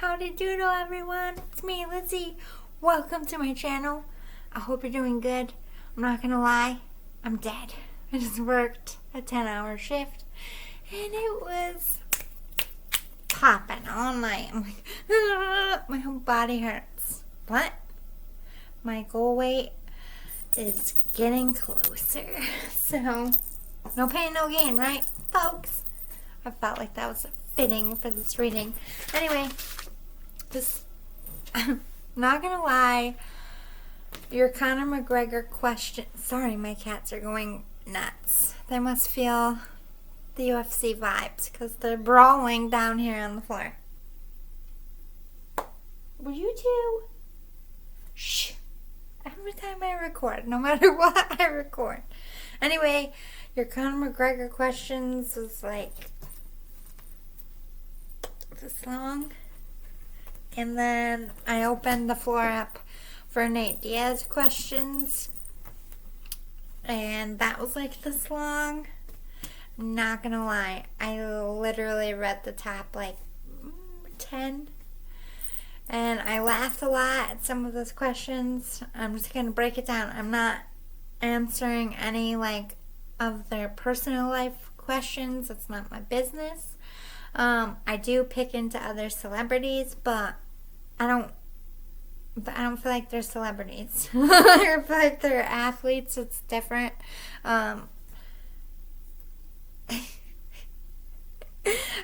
Howdy doodle, everyone. It's me, Lizzie. Welcome to my channel. I hope you're doing good. I'm not gonna lie, I'm dead. I just worked a 10-hour shift and it was popping all night. I'm like, my whole body hurts. But my goal weight is getting closer. So, no pain, no gain, right, folks? I felt like that was fitting for this reading. Anyway, just, I'm not gonna lie, your Conor McGregor question. Sorry, my cats are going nuts. They must feel the UFC vibes because they're brawling down here on the floor. Will you two? Shh. Every time I record, no matter what I record. Anyway, your Conor McGregor questions was like this long. And then I opened the floor up for Nate Diaz questions. And that was like this long. Not gonna lie, I literally read the top like 10. And I laughed a lot at some of those questions. I'm just gonna break it down. I'm not answering any like of their personal life questions. It's not my business. I do pick into other celebrities, but I don't feel like they're celebrities. I feel like they're athletes. It's different. I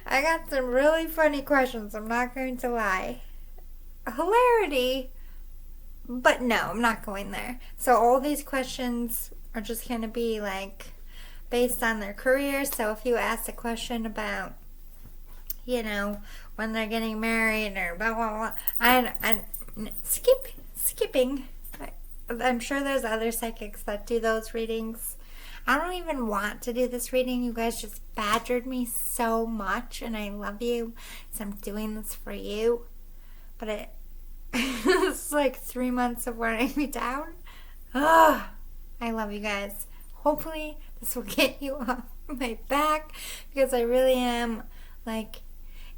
got some really funny questions. I'm not going to lie. Hilarity, but no, I'm not going there. So all these questions are just going to be like based on their career. So if you ask a question about, you know, when they're getting married or blah blah blah, and skipping. I'm sure there's other psychics that do those readings. I don't even want to do this reading. You guys just badgered me so much, and I love you, so I'm doing this for you. But it's like 3 months of wearing me down. Ugh, I love you guys. Hopefully this will get you off my back, because I really am like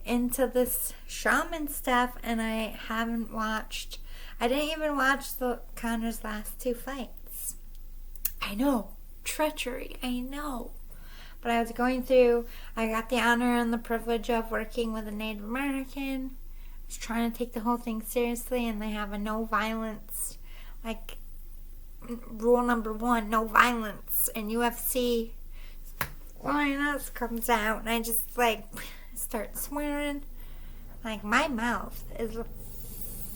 into this shaman stuff, and I didn't even watch Conor's last 2 fights. I know, treachery, I know. But I was going through, I got the honor and the privilege of working with a Native American. I was trying to take the whole thing seriously, and they have a no violence, like rule number 1, no violence. And UFC Lioness comes out, and I just like start swearing. Like, my mouth is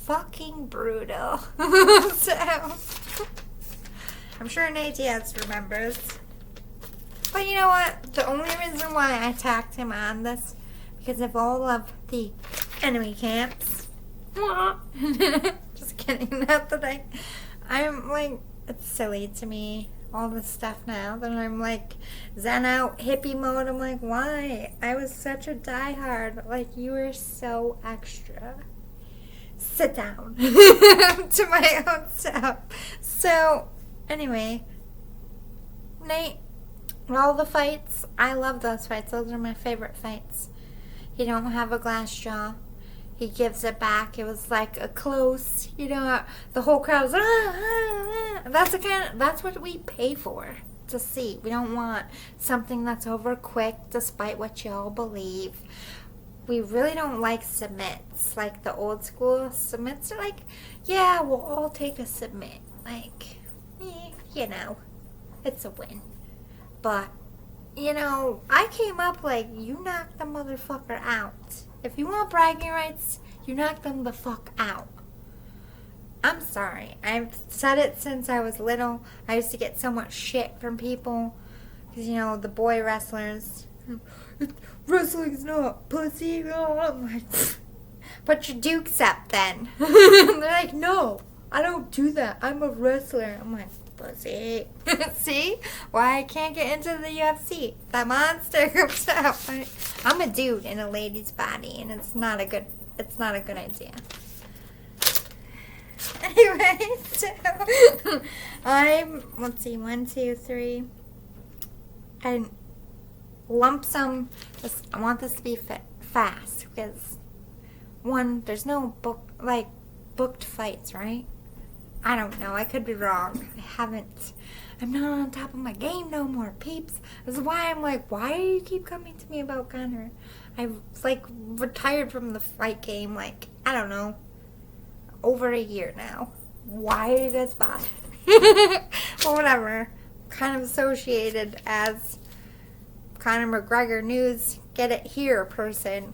fucking brutal. So I'm sure Nate Diaz remembers. But you know what? The only reason why I tagged him on this, because of all of the enemy camps. Just kidding. Not that I'm like, it's silly to me, all this stuff now, that I'm like zen out hippie mode. I'm like, why? I was such a diehard. Like, you were so extra. Sit down. To my own self. So anyway, Nate, all the fights, I love those fights. Those are my favorite fights. He don't have a glass jaw. He gives it back. It was like a close, you know, the whole crowd was, that's what we pay for, to see. We don't want something that's over quick, despite what y'all believe. We really don't like submits, like the old school submits are like, yeah, we'll all take a submit. Like, you know, it's a win. But, you know, I came up like, you knocked the motherfucker out. If you want bragging rights, you knock them the fuck out. I'm sorry. I've said it since I was little. I used to get so much shit from people. Because, you know, the boy wrestlers. Wrestling's not pussy. I'm like, put your dukes up then. They're like, no, I don't do that. I'm a wrestler. I'm like, pussy. See? Why I can't get into the UFC. That monster comes out. I'm a dude in a lady's body, and it's not a good idea. Anyway, so let's see, 1, 2, 3. And lump sum. I want this to be fast, because there's no booked fights, right? I don't know. I could be wrong. I'm not on top of my game no more, peeps. This is why I'm like, why do you keep coming to me about Conor? I've, retired from the fight game, I don't know, over a year now. Why are you guys bothered? Well, whatever. Kind of associated as Conor McGregor news, get it here person.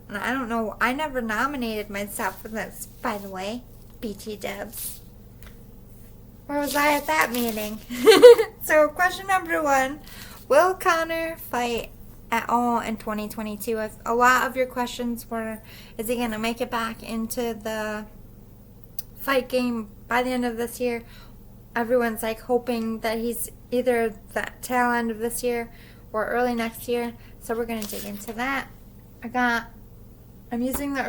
And I don't know. I never nominated myself for this, by the way. BT Dubs. Where was I at that meeting? So, question number 1. Will Conor fight at all in 2022? A lot of your questions were, is he going to make it back into the fight game by the end of this year? Everyone's hoping that he's either the tail end of this year or early next year. So we're going to dig into that. I'm using the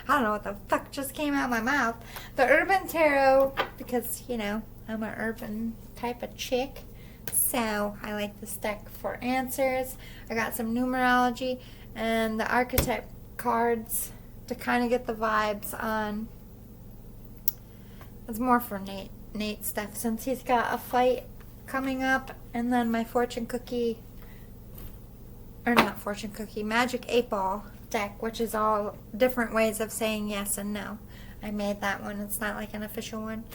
I don't know what the fuck just came out of my mouth. The Urban Tarot, because, I'm an urban type of chick. So I like this deck for answers. I got some numerology and the archetype cards to kind of get the vibes on. It's more for Nate stuff since he's got a fight coming up. And then my Magic 8 Ball deck, which is all different ways of saying yes and no. I made that one. It's not an official one.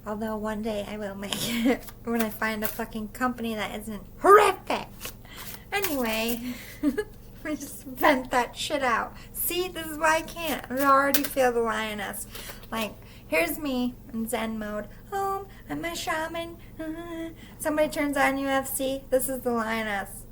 Although one day I will make it when I find a fucking company that isn't horrific. Anyway, I just vent that shit out. See, this is why I can't. I already feel the lioness. Here's me in Zen mode. Oh, I'm a shaman. Somebody turns on UFC. This is the lioness.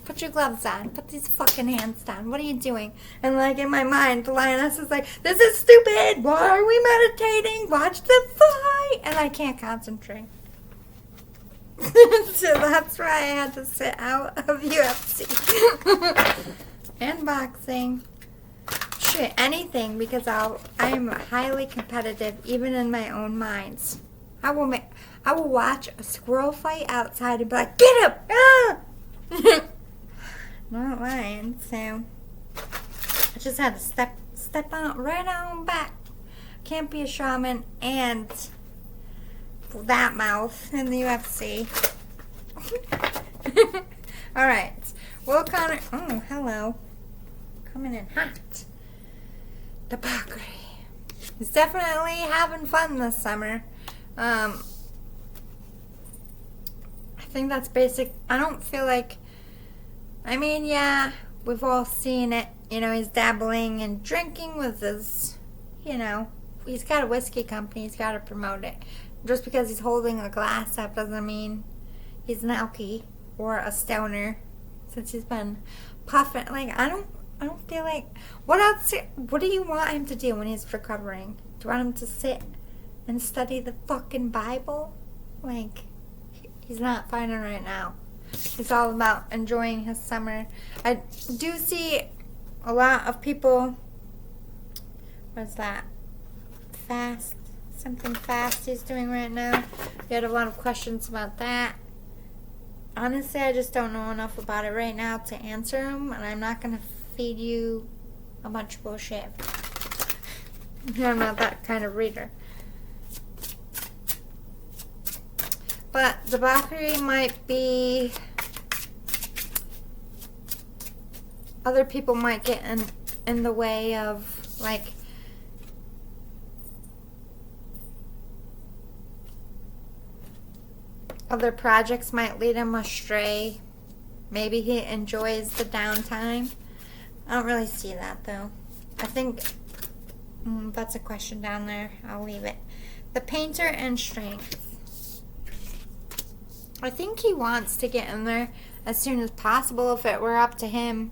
Put your gloves on. Put these fucking hands down. What are you doing? And in my mind, the lioness is this is stupid. Why are we meditating? Watch the fight. And I can't concentrate. So that's why I had to sit out of UFC. And boxing. Shit, anything, because I'm highly competitive, even in my own minds. I will watch a squirrel fight outside and be like, get him! Ah! Not lying, so I just had to step on right on back. Can't be a shaman and that mouth in the UFC. Alright. Will Conor... Oh, hello. Coming in hot. Debauchery. He's definitely having fun this summer. I think that's basic. I don't feel yeah, we've all seen it. He's dabbling and drinking with his, he's got a whiskey company. He's got to promote it. Just because he's holding a glass up doesn't mean he's an alkie or a stoner. Since he's been puffing, I don't feel what else? What do you want him to do when he's recovering? Do you want him to sit and study the fucking Bible? He's not fighting right now. He's all about enjoying his summer. I do see a lot of people. What's that? Fast. Something fast he's doing right now. We had a lot of questions about that. Honestly, I just don't know enough about it right now to answer them, and I'm not going to feed you a bunch of bullshit. I'm not that kind of reader. But debauchery might be... Other people might get in the way of, other projects might lead him astray. Maybe he enjoys the downtime. I don't really see that, though. I think that's a question down there. I'll leave it. The painter and strength. I think he wants to get in there as soon as possible. If it were up to him,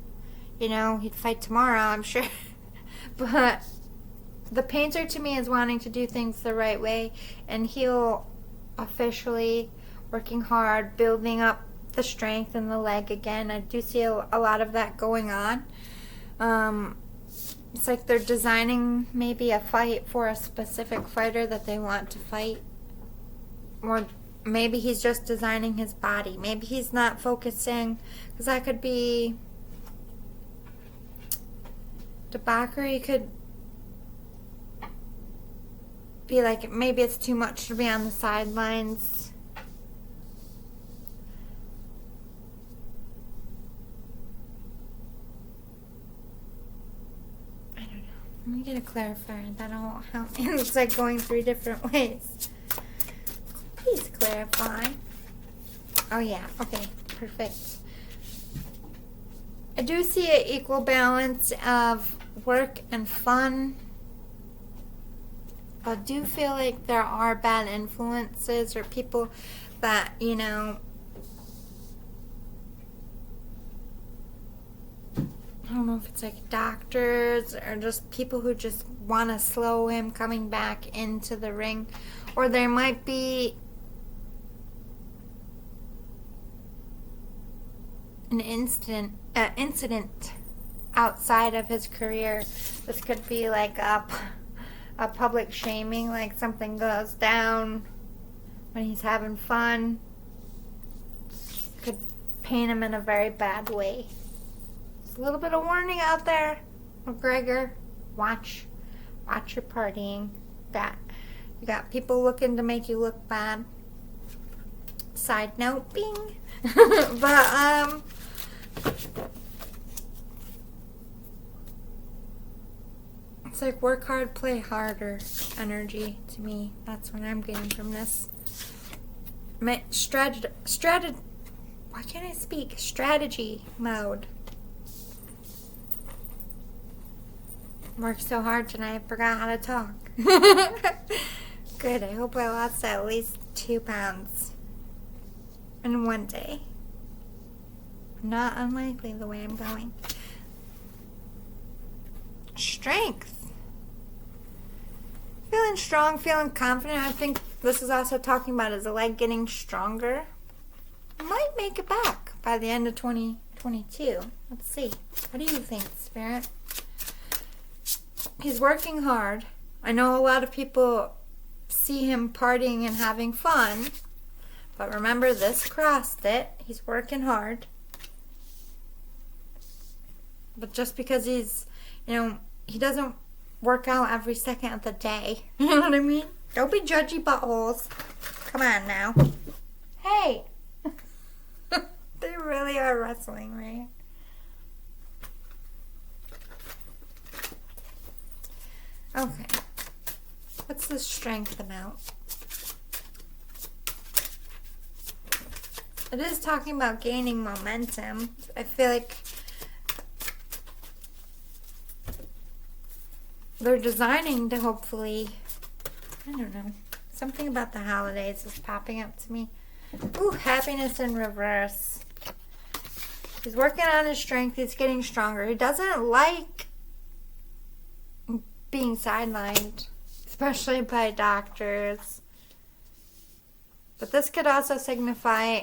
he'd fight tomorrow, I'm sure. But the painter, to me, is wanting to do things the right way. And he'll officially working hard, building up the strength in the leg again. I do see a lot of that going on. It's they're designing maybe a fight for a specific fighter that they want to fight. Or maybe he's just designing his body. Maybe he's not focusing, because that could be, debauchery could be like, maybe it's too much to be on the sidelines. I don't know. Let me get a clarifier. That won't help me. It's like going 3 different ways. Please clarify. Oh yeah, okay, perfect. I do see an equal balance of work and fun. I do feel like there are bad influences or people that, you know, I don't know if it's like doctors or just people who just want to slow him coming back into the ring. Or there might be an incident outside of his career. This could be like a public shaming, like something goes down when he's having fun. Could paint him in a very bad way. Just a little bit of warning out there, McGregor. Watch your partying. You got people looking to make you look bad. Side note, bing. But it's like work hard, play harder energy to me. That's what I'm getting from this. Why can't I speak? Strategy mode. Worked so hard tonight, I forgot how to talk. Good, I hope I lost at least 2 pounds in one day. Not unlikely the way I'm going. Strength. Feeling strong, feeling confident. I think this is also talking about his leg getting stronger. Might make it back by the end of 2022. Let's see. What do you think, Spirit? He's working hard. I know a lot of people see him partying and having fun. But remember, this crossed it. He's working hard. But just because he's, you know, he doesn't work out every second of the day. You know what I mean? Don't be judgy buttholes. Come on now. Hey! They really are wrestling, right? Okay. What's the strength amount? It is talking about gaining momentum. I feel like they're designing to hopefully, I don't know, something about the holidays is popping up to me. Ooh, happiness in reverse. He's working on his strength. He's getting stronger. He doesn't like being sidelined, especially by doctors. But this could also signify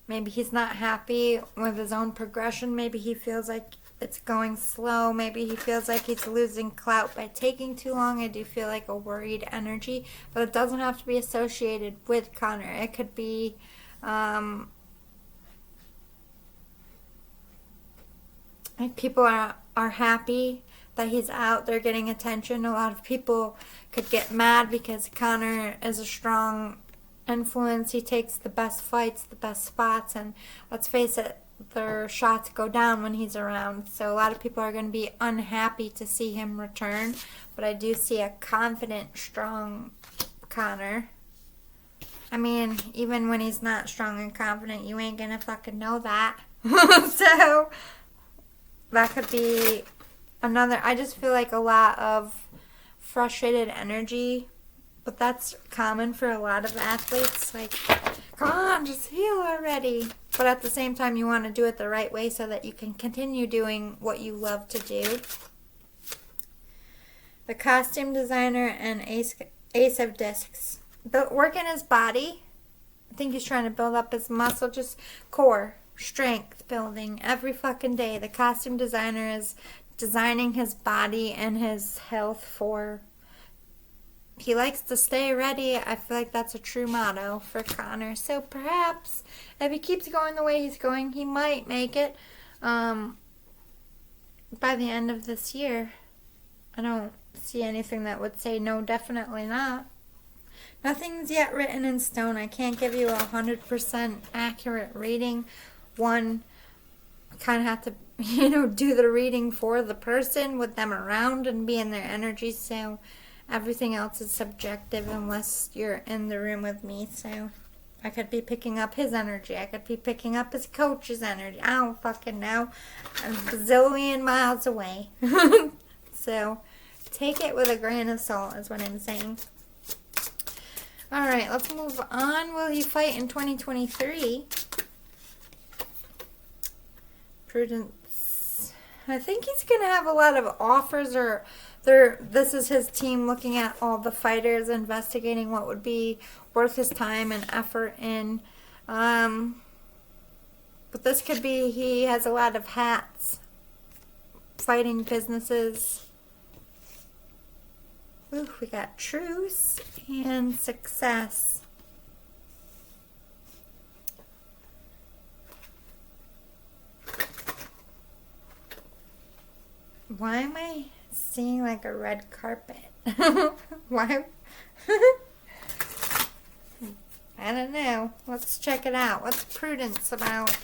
maybe he's not happy with his own progression. Maybe he feels like it's going slow. Maybe he feels like he's losing clout by taking too long. I do feel like a worried energy, but it doesn't have to be associated with Conor. It could be like people are happy that he's out there getting attention. A lot of people could get mad because Conor is a strong influence. He takes the best fights, the best spots, and let's face it, their shots go down when he's around. So a lot of people are going to be unhappy to see him return. But I do see a confident, strong Conor. I mean, even when he's not strong and confident, you ain't going to fucking know that. So that could be another. I just feel like a lot of frustrated energy. But that's common for a lot of athletes. Like, come on, just heal already. But at the same time, you want to do it the right way so that you can continue doing what you love to do. The costume designer and Ace of Discs. Working his body. I think he's trying to build up his muscle. Just core, strength building every fucking day. The costume designer is designing his body and his health for he likes to stay ready. I feel like that's a true motto for Conor. So perhaps if he keeps going the way he's going, he might make it by the end of this year. I don't see anything that would say no, definitely not. Nothing's yet written in stone. I can't give you 100% accurate reading. One, kind of have to, do the reading for the person with them around and be in their energy. So everything else is subjective unless you're in the room with me. So I could be picking up his energy. I could be picking up his coach's energy. I don't fucking know. I'm a bazillion miles away. So take it with a grain of salt is what I'm saying. All right, let's move on. Will he fight in 2023? Prudence. I think he's going to have a lot of offers, or this is his team looking at all the fighters, investigating what would be worth his time and effort in. But this could be he has a lot of hats, fighting businesses. Ooh, we got truce and success. Why am I seeing like a red carpet? Why? I don't know. Let's check it out. What's prudence about?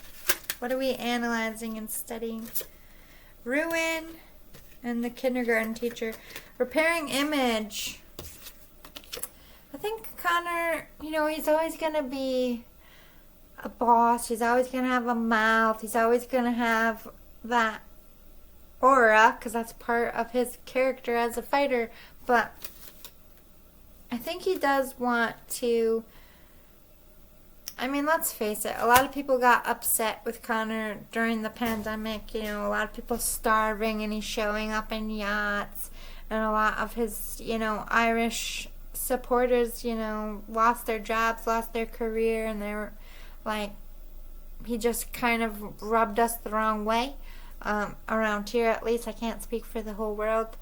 What are we analyzing and studying? Ruin and the kindergarten teacher. Repairing image. I think Conor, he's always going to be a boss. He's always going to have a mouth. He's always going to have that aura, because that's part of his character as a fighter. But I think he does want to, let's face it, a lot of people got upset with Conor during the pandemic. A lot of people starving and he's showing up in yachts. And a lot of his, Irish supporters, lost their jobs, lost their career, and they were like, he just kind of rubbed us the wrong way. Around here, at least. I can't speak for the whole world.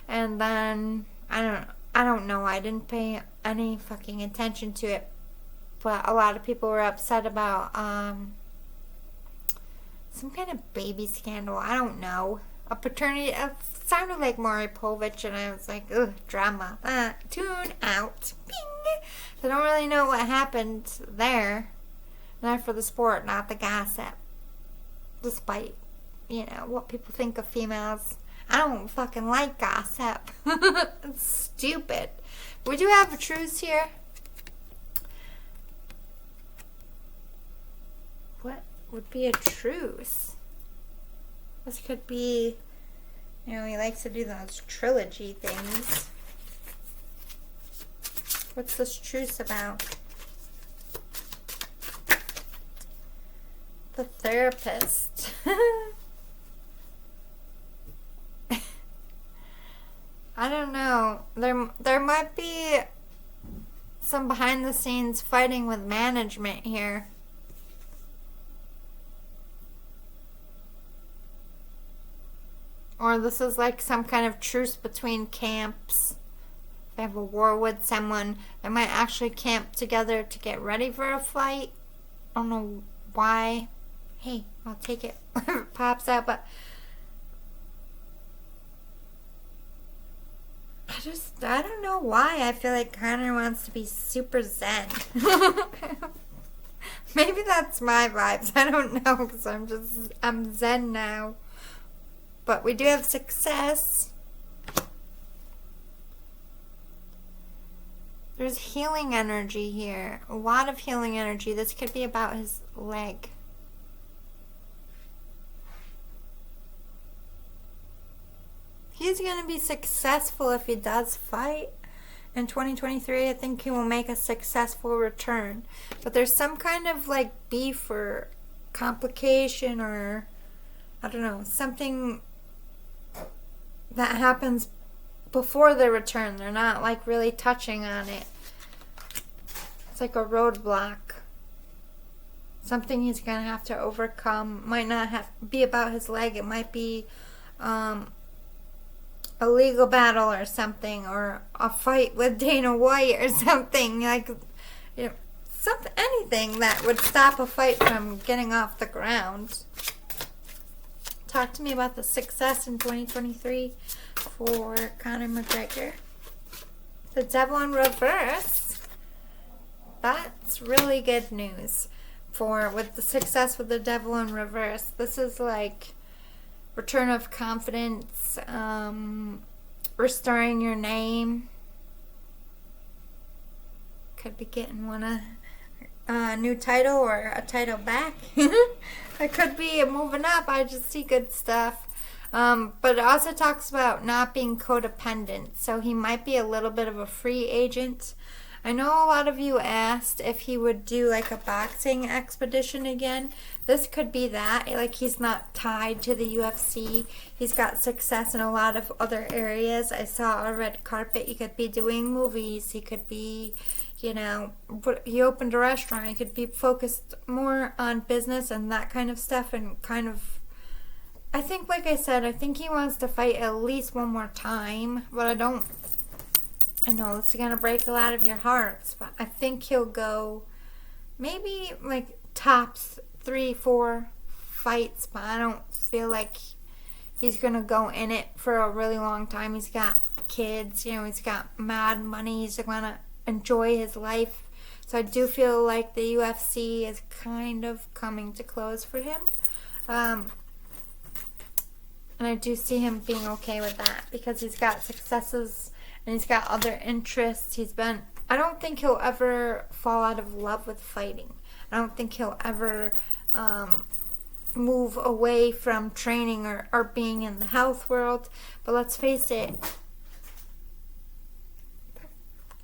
And then I don't know. I didn't pay any fucking attention to it, but a lot of people were upset about some kind of baby scandal. I don't know. A paternity. It sounded like Maury Povich, and I was like, ugh, drama. Tune out. Bing. I don't really know what happened there. Not for the sport, not the gossip. Despite what people think of females. I don't fucking like gossip. It's stupid. We do have a truce here. What would be a truce? This could be, he likes to do those trilogy things. What's this truce about? The therapist. I don't know. There might be some behind the scenes fighting with management here. Or this is like some kind of truce between camps. If they have a war with someone, they might actually camp together to get ready for a fight. I don't know why. Hey, I'll take it whenever it pops out, but I don't know why. I feel like Conor wants to be super zen. Maybe that's my vibes. I don't know, because I'm zen now. But we do have success. There's healing energy here. A lot of healing energy. This could be about his leg. He's going to be successful if he does fight. In 2023, I think he will make a successful return. But there's some kind of beef or complication, or I don't know, something that happens before the return. They're not really touching on it. It's like a roadblock. Something he's going to have to overcome. Might not be about his leg. It might be a a legal battle or something, or a fight with Dana White or something, like, you know, something, anything that would stop a fight from getting off the ground. Talk to me about the success in 2023 for Conor McGregor. The devil in reverse. That's really good news with the success with the devil in reverse. This is like return of confidence, restoring your name. Could be getting a new title or a title back. It could be moving up. I just see good stuff. But it also talks about not being codependent. So he might be a little bit of a free agent. I know a lot of you asked if he would do like a boxing expedition again. This could be that. Like, he's not tied to the UFC. He's got success in a lot of other areas. I saw a red carpet. He could be doing movies. He could be, you know, he opened a restaurant. He could be focused more on business and that kind of stuff, and kind of, I think, like I said, I think he wants to fight at least one more time, but I know it's going to break a lot of your hearts, but I think he'll go maybe like tops 3-4 fights, but I don't feel like he's going to go in it for a really long time. He's got kids, you know, he's got mad money. He's going to enjoy his life. So I do feel like the UFC is kind of coming to close for him. And I do see him being okay with that because he's got successes and he's got other interests. I don't think he'll ever fall out of love with fighting. I don't think he'll ever move away from training or being in the health world. But let's face it,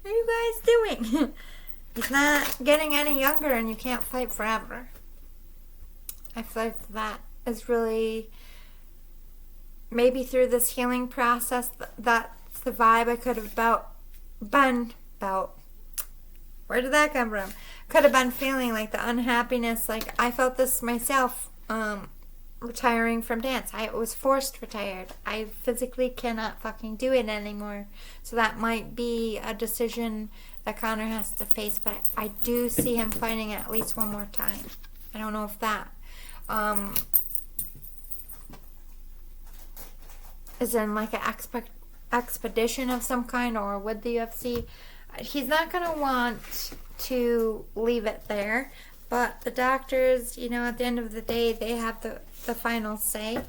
what are you guys doing? He's not getting any younger, and you can't fight forever. I feel like that is really, maybe through this healing process, that's the vibe I could have been about. Where did that come from? Could have been feeling like the unhappiness. Like, I felt this myself, retiring from dance. I was forced retired. I physically cannot fucking do it anymore. So that might be a decision that Conor has to face, but I do see him fighting at least one more time. I don't know if that is in like an expedition of some kind, or with the UFC. He's not going to want to leave it there, but the doctors, you know, at the end of the day, they have the final say.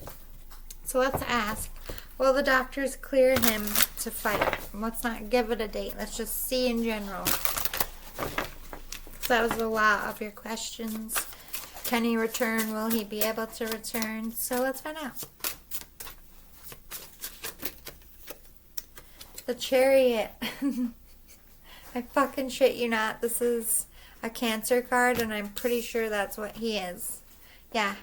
So let's ask, will the doctors clear him to fight? Let's not give it a date. Let's just see in general. So that was a lot of your questions. Can he return? Will he be able to return? So let's find out. The Chariot. I fucking shit you not. This is a Cancer card, and I'm pretty sure that's what he is. Yeah.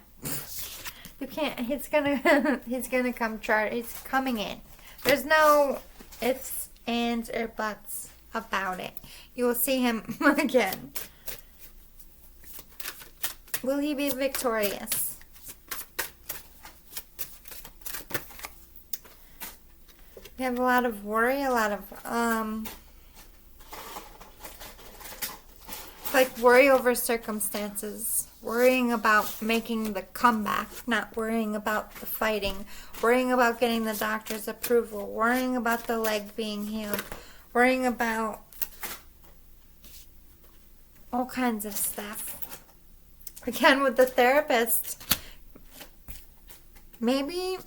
You can't. He's gonna come chart. He's coming in. There's no ifs, ands, or buts about it. You will see him again. Will he be victorious? We have a lot of worry, a lot of like worry over circumstances, worrying about making the comeback, not worrying about the fighting, worrying about getting the doctor's approval, worrying about the leg being healed, worrying about all kinds of stuff. Again, with the therapist, maybe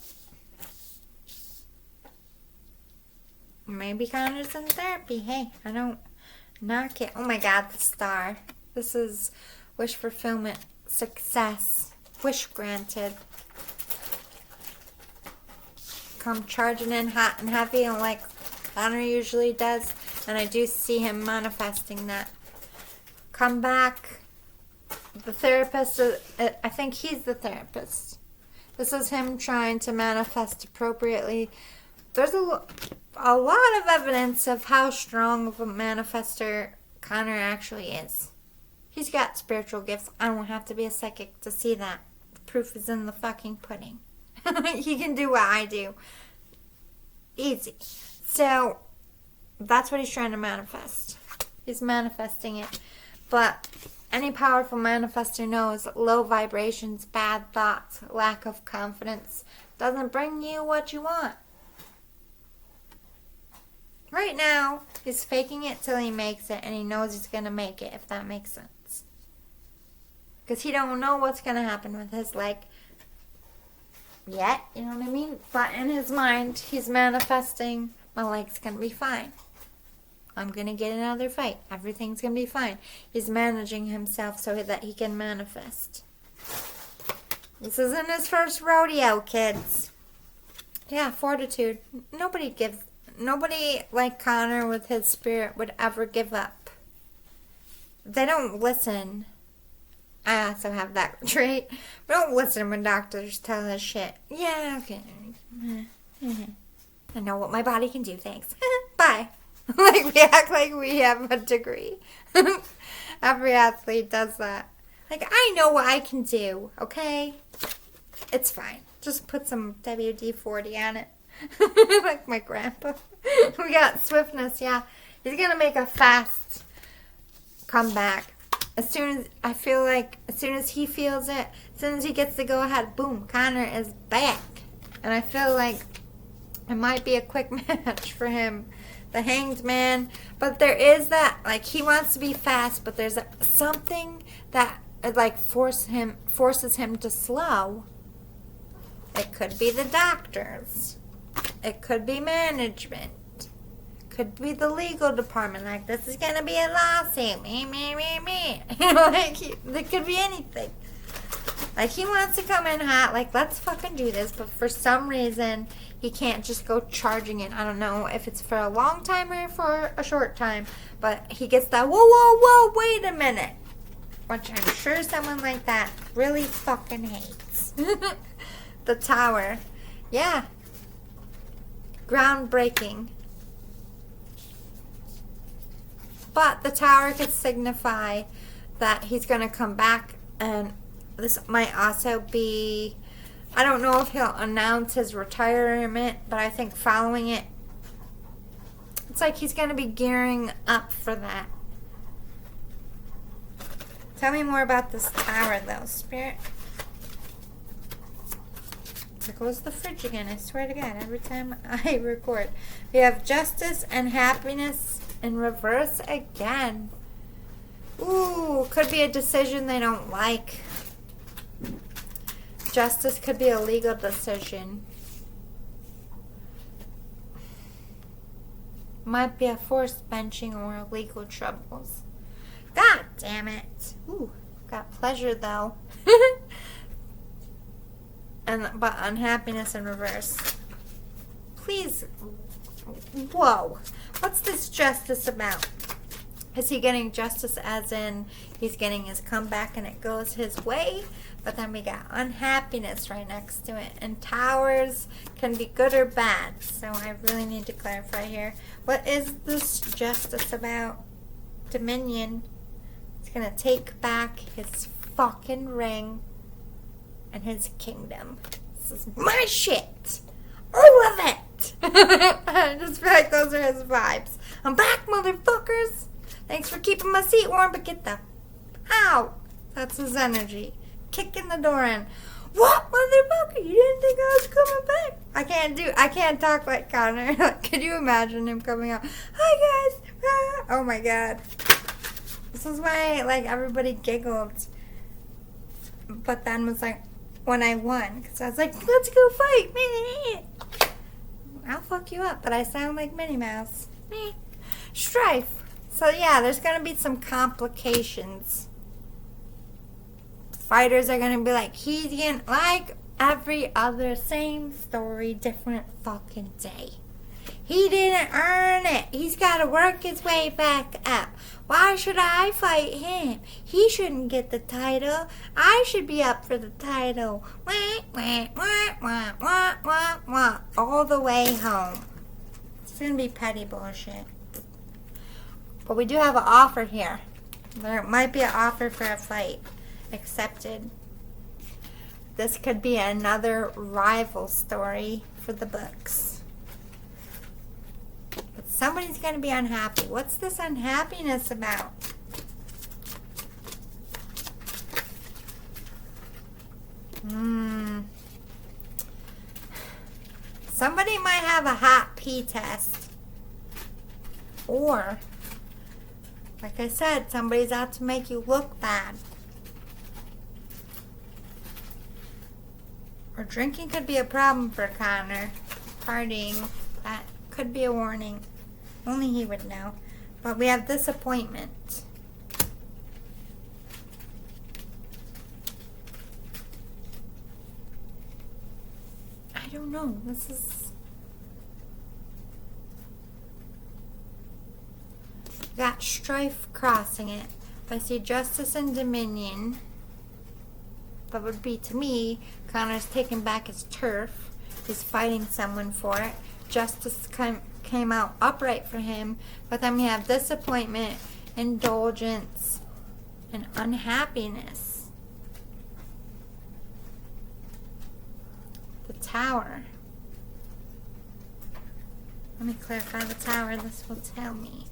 Conor's in therapy. Hey, I don't knock it. Oh my God, the star. This is wish fulfillment, success, wish granted. Come charging in hot and heavy, and like Conor usually does, and I do see him manifesting that. Come back. The therapist, I think he's the therapist. This is him trying to manifest appropriately. There's a lot of evidence of how strong of a manifester Conor actually is. He's got spiritual gifts. I don't have to be a psychic to see that. The proof is in the fucking pudding. He can do what I do. Easy. So, that's what he's trying to manifest. He's manifesting it. But any powerful manifestor knows low vibrations, bad thoughts, lack of confidence doesn't bring you what you want. Right now, he's faking it till he makes it, and he knows he's going to make it, if that makes sense. Because he don't know what's going to happen with his leg yet, you know what I mean? But in his mind, he's manifesting, my leg's going to be fine. I'm going to get another fight. Everything's going to be fine. He's managing himself so that he can manifest. This isn't his first rodeo, kids. Yeah, fortitude. Nobody like Conor with his spirit would ever give up. They don't listen. I also have that trait. We don't listen when doctors tell us shit. Yeah, okay. I know what my body can do, thanks. Bye. Like, we act like we have a degree. Every athlete does that. Like, I know what I can do, okay? It's fine. Just put some WD-40 on it. Like my grandpa. We got swiftness, yeah. He's gonna make a fast comeback. As soon as he feels it, as soon as he gets the go-ahead, boom, Conor is back. And I feel like it might be a quick match for him. The Hanged Man. But there is that, like, he wants to be fast, but there's something that, like, forces him to slow. It could be the doctors. It could be management. It could be the legal department. Like, this is going to be a lawsuit. Me. You know, like, it could be anything. Like, he wants to come in hot. Like, let's fucking do this. But for some reason, he can't just go charging it. I don't know if it's for a long time or for a short time. But he gets that, whoa, wait a minute. Which I'm sure someone like that really fucking hates. The Tower. Yeah. Groundbreaking. But the Tower could signify that he's going to come back, and this might also be, I don't know if he'll announce his retirement, but I think following it, it's like he's going to be gearing up for that. Tell me more about this Tower, though, Spirit. There goes the fridge again, I swear to God, every time I record. We have justice and happiness in reverse again. Ooh, could be a decision they don't like. Justice could be a legal decision. Might be a forced benching or legal troubles. God damn it. Ooh, got pleasure though. But unhappiness in reverse. Please. Whoa. What's this justice about? Is he getting justice as in he's getting his comeback and it goes his way? But then we got unhappiness right next to it. And towers can be good or bad. So I really need to clarify here. What is this justice about? Dominion. He's going to take back his fucking ring and his kingdom. This is my shit. All of it. I just feel like those are his vibes. I'm back, motherfuckers. Thanks for keeping my seat warm, but get the out. That's his energy. Kicking the door in. What, motherfucker? You didn't think I was coming back? I can't talk like Conor. Could you imagine him coming out? Hi, guys. Oh, my God. This is why, like, everybody giggled. But then was like, when I won. Because I was like, let's go fight. I'll fuck you up. But I sound like Minnie Mouse. Strife. So, yeah, there's going to be some complications. Fighters are going to be like, he's getting, like every other, same story, different fucking day. He didn't earn it. He's got to work his way back up. Why should I fight him? He shouldn't get the title. I should be up for the title. All the way home. It's going to be petty bullshit. But we do have an offer here. There might be an offer for a fight. Accepted. This could be another rival story for the books. Somebody's going to be unhappy. What's this unhappiness about? Somebody might have a hot pee test. Or, like I said, somebody's out to make you look bad. Or drinking could be a problem for Conor. Partying, that could be a warning. Only he would know. But we have disappointment. I don't know. This is... got strife crossing it. If I see justice and dominion, that would be, to me, Conor's taking back his turf. He's fighting someone for it. Justice came out upright for him. But then we have disappointment, indulgence, and unhappiness. The Tower. Let me clarify the Tower. This will tell me.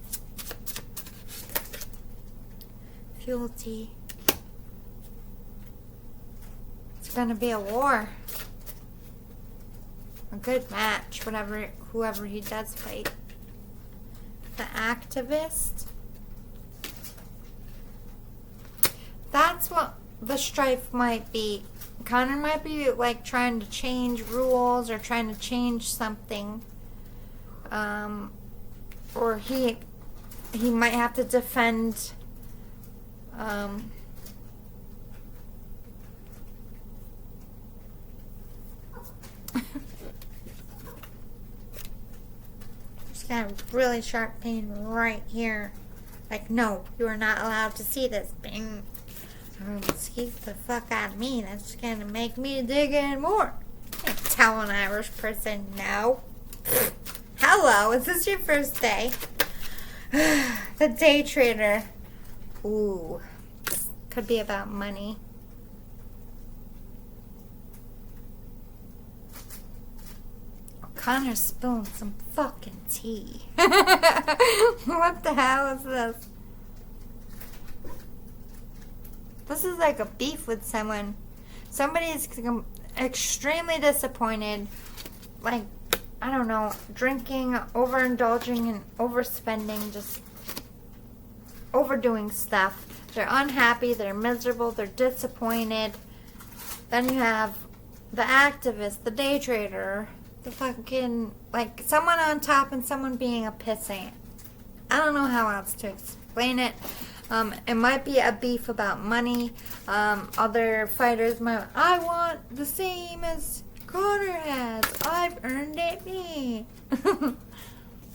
Fealty. It's gonna be a war. A good match, whoever he does fight. The Activist. That's what the strife might be. Conor might be like trying to change rules or trying to change something. Or he might have to defend just got a really sharp pain right here. Like, no, you are not allowed to see this. Bing. Excuse the fuck out of me. That's gonna make me dig in more. Can't tell an Irish person no. Hello, is this your first day? The day trader. Ooh. Could be about money. Conor's spilling some fucking tea. What the hell is this? This is like a beef with someone. Somebody's extremely disappointed. Like, I don't know, drinking, overindulging, and overspending, just overdoing stuff. They're unhappy, they're miserable, they're disappointed. Then you have the activist, the day trader, the fucking, like, someone on top and someone being a pissant. I don't know how else to explain it. It might be a beef about money. Other fighters might, I want the same as Conor has. I've earned it, me.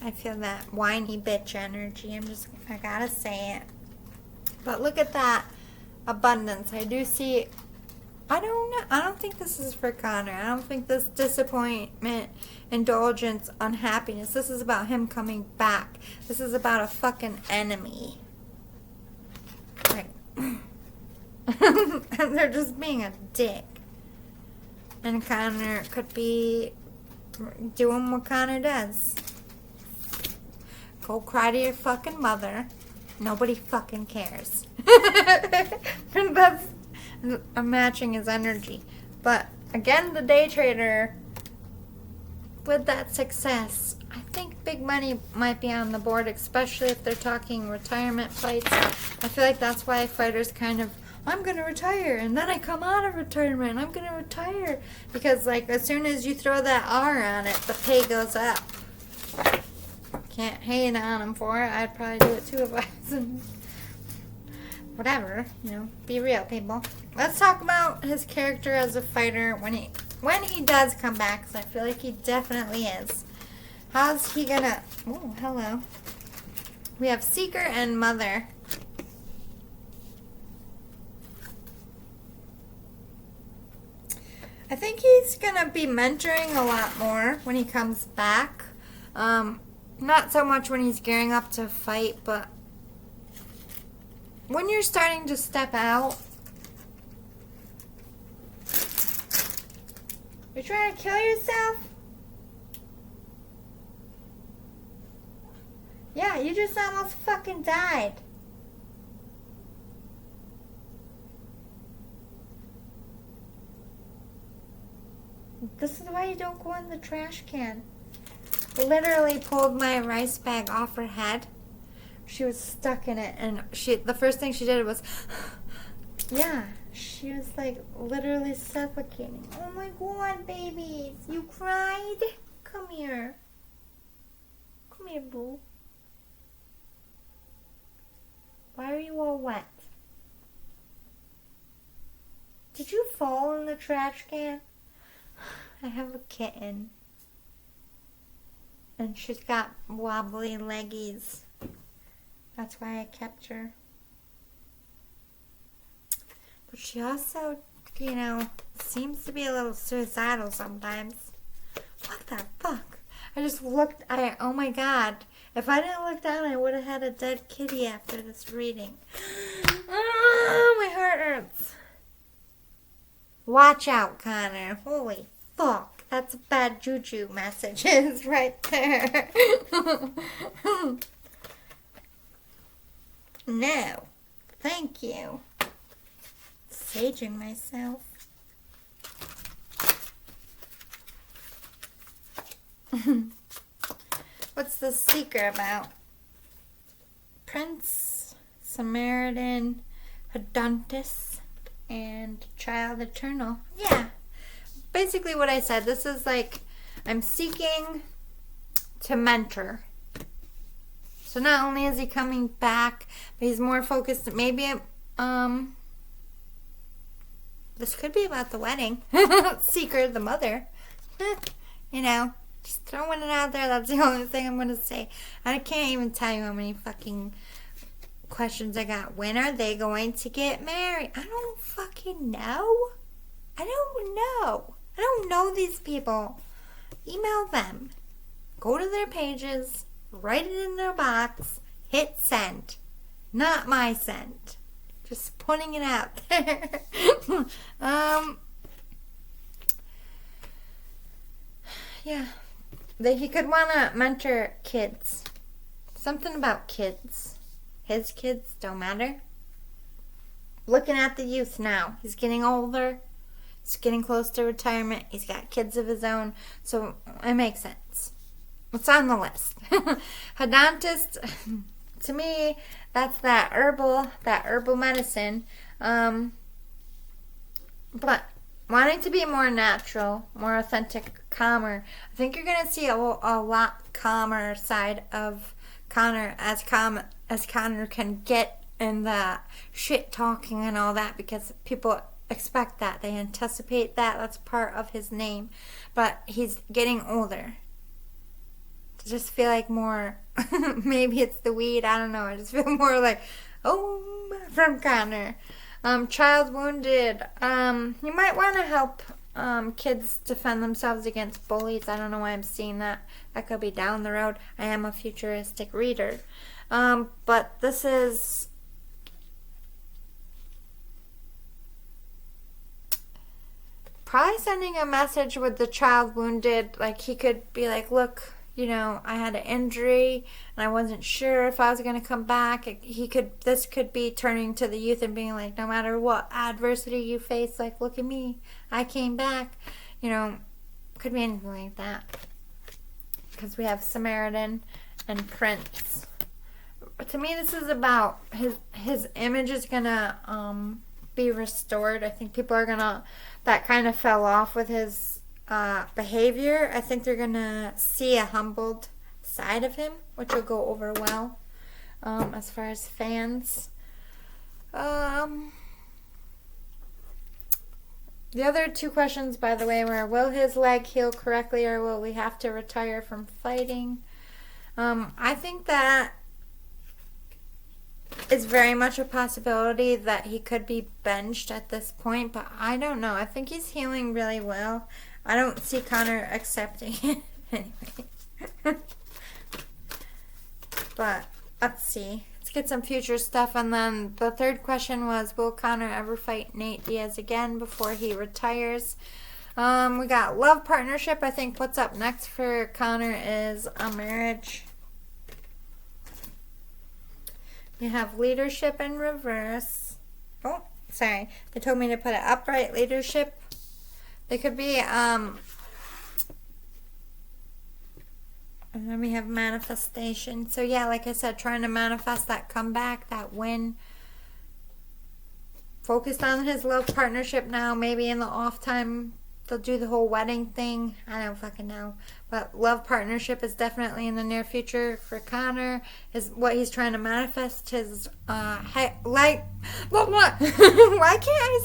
I feel that whiny bitch energy. I gotta say it. But look at that abundance. I do see, I don't know. I don't think this is for Conor. I don't think this disappointment, indulgence, unhappiness. This is about him coming back. This is about a fucking enemy. Like, and they're just being a dick. And Conor could be doing what Conor does. Go cry to your fucking mother. Nobody fucking cares. That's matching his energy. But again, the day trader, with that success, I think big money might be on the board, especially if they're talking retirement fights. I feel like that's why fighters kind of, I'm going to retire, and then I come out of retirement, I'm going to retire. Because, like, as soon as you throw that R on it, the pay goes up. Can't hate on him for it. I'd probably do it too if I was in... Whatever, you know, be real, people. Let's talk about his character as a fighter when he does come back, because I feel like he definitely is. How's he gonna... Oh, hello. We have Seeker and Mother. I think he's gonna be mentoring a lot more when he comes back. Not so much when he's gearing up to fight, but when you're starting to step out. You're trying to kill yourself? Yeah, you just almost fucking died. This is why you don't go in the trash can. Literally pulled my rice bag off her head. She was stuck in it, and the first thing she did was, yeah, she was like literally suffocating. Oh my god, babies, you cried? Come here. Come here, boo. Why are you all wet? Did you fall in the trash can? I have a kitten. And she's got wobbly leggies. That's why I kept her. But she also, seems to be a little suicidal sometimes. What the fuck? I just looked, oh my god. If I didn't look down, I would have had a dead kitty after this reading. Oh, my heart hurts. Watch out, Connor. Holy fuck. That's bad juju messages right there. No. Thank you. Saging myself. What's the secret about? Prince, Samaritan, Hedontus, and Child Eternal. Yeah. Basically what I said. This is like, I'm seeking to mentor. So not only is he coming back, but he's more focused. Maybe, this could be about the wedding. Seeker, the mother. Just throwing it out there. That's the only thing I'm going to say. I can't even tell you how many fucking questions I got. When are they going to get married? I don't fucking know. I don't know. I don't know these people. Email them. Go to their pages. Write it in their box. Hit send. Not my send. Just putting it out there. Yeah. He could want to mentor kids. Something about kids. His kids don't matter. Looking at the youth now. He's getting older. He's getting close to retirement. He's got kids of his own. So it makes sense. It's on the list. Hedontist, to me, that's that herbal medicine. But wanting to be more natural, more authentic, calmer. I think you're going to see a lot calmer side of Conor as Conor can get in the shit talking and all that, because people expect that. They anticipate that. That's part of his name. But he's getting older. I just feel like more, maybe it's the weed, I don't know. I just feel more like, from Conor. Child wounded. You might want to help kids defend themselves against bullies. I don't know why I'm seeing that. That could be down the road. I am a futuristic reader. But this is probably sending a message with the child wounded. Like, he could be like, look, I had an injury and I wasn't sure if I was going to come back. This could be turning to the youth and being like, no matter what adversity you face, like, look at me, I came back. Could be anything like that. Because we have Samaritan and Prince. To me, this is about his image is going to be restored. I think people are going to, that kind of fell off with his behavior. I think they're gonna see a humbled side of him, which will go over well as far as fans. The other two questions, by the way, were, will his leg heal correctly, or will we have to retire from fighting? I think that is very much a possibility that he could be benched at this point, but I don't know. I think he's healing really well. I don't see Conor accepting it anyway. But let's see. Let's get some future stuff. And then the third question was, will Conor ever fight Nate Diaz again before he retires? We got love partnership. I think what's up next for Conor is a marriage. You have leadership in reverse. Oh, sorry. They told me to put it upright leadership. They could be, and then we have manifestation. So yeah, like I said, trying to manifest that comeback, that win. Focused on his love partnership now. Maybe in the off time they'll do the whole wedding thing. I don't fucking know. But love partnership is definitely in the near future for Conor. Is what he's trying to manifest. His Why can't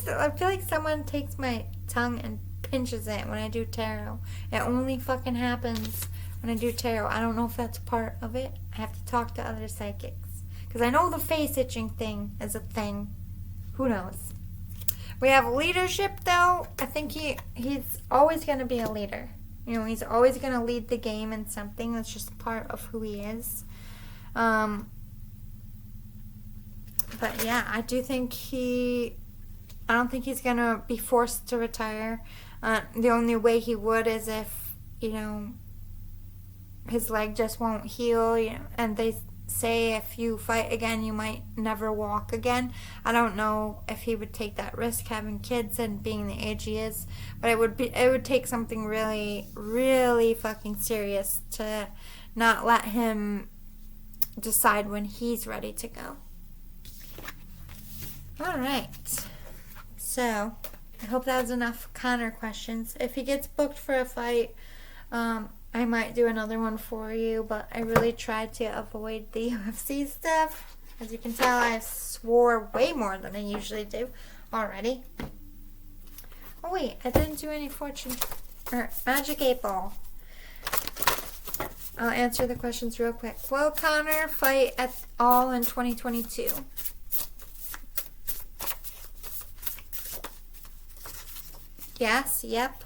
I feel like someone takes my tongue and pinches it when I do tarot. It only fucking happens when I do tarot. I don't know if that's part of it. I have to talk to other psychics. Because I know the face itching thing is a thing. Who knows? We have leadership, though. I think he's always going to be a leader. You know, he's always going to lead the game in something. That's just part of who he is. But yeah, I don't think he's going to be forced to retire. The only way he would is if, you know, his leg just won't heal. You know, and they say if you fight again, you might never walk again. I don't know if he would take that risk having kids and being the age he is, but it would take something really, really fucking serious to not let him decide when he's ready to go. All right. So, I hope that was enough Conor questions. If he gets booked for a fight, I might do another one for you, but I really tried to avoid the UFC stuff. As you can tell, I swore way more than I usually do already. Oh wait, I didn't do any fortune or magic 8 ball. I'll answer the questions real quick. Will Conor fight at all in 2022? Yes, yep,